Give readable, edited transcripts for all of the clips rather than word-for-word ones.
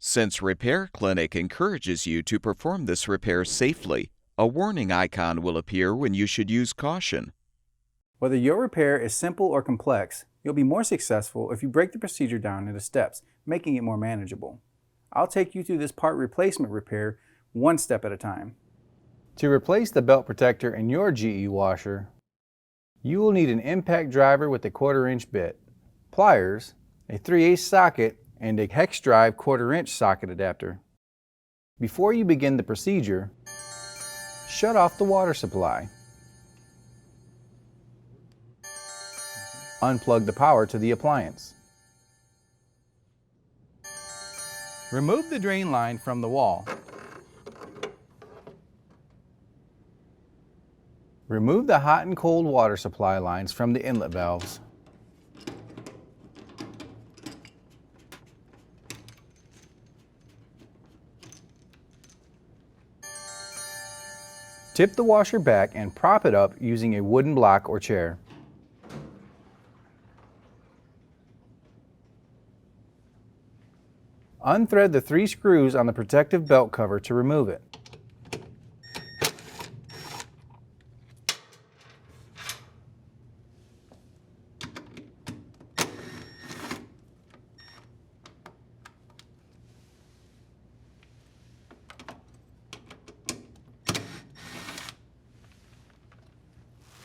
Since Repair Clinic encourages you to perform this repair safely, a warning icon will appear when you should use caution. Whether your repair is simple or complex, you'll be more successful if you break the procedure down into steps, making it more manageable. I'll take you through this part replacement repair one step at a time. To replace the belt protector in your GE washer, you will need an impact driver with a 1/4-inch bit, pliers, a 3/8 socket, and a hex drive 1/4-inch socket adapter. Before you begin the procedure, shut off the water supply. Unplug the power to the appliance. Remove the drain line from the wall. Remove the hot and cold water supply lines from the inlet valves. Tip the washer back and prop it up using a wooden block or chair. Unthread the 3 screws on the protective belt cover to remove it.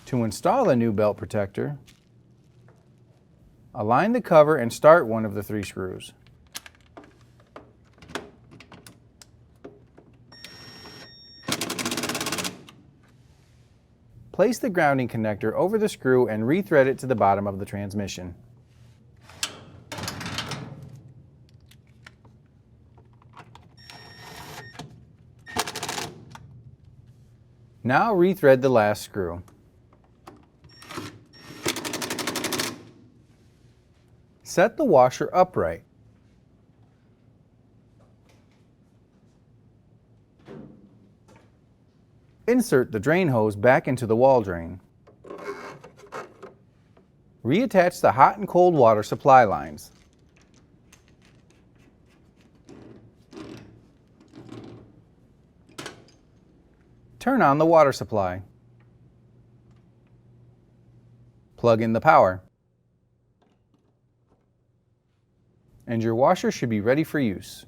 To install a new belt protector, align the cover and start one of the 3 screws. Place the grounding connector over the screw and rethread it to the bottom of the transmission. Now rethread the last screw. Set the washer upright. Insert the drain hose back into the wall drain. Reattach the hot and cold water supply lines. Turn on the water supply. Plug in the power. And your washer should be ready for use.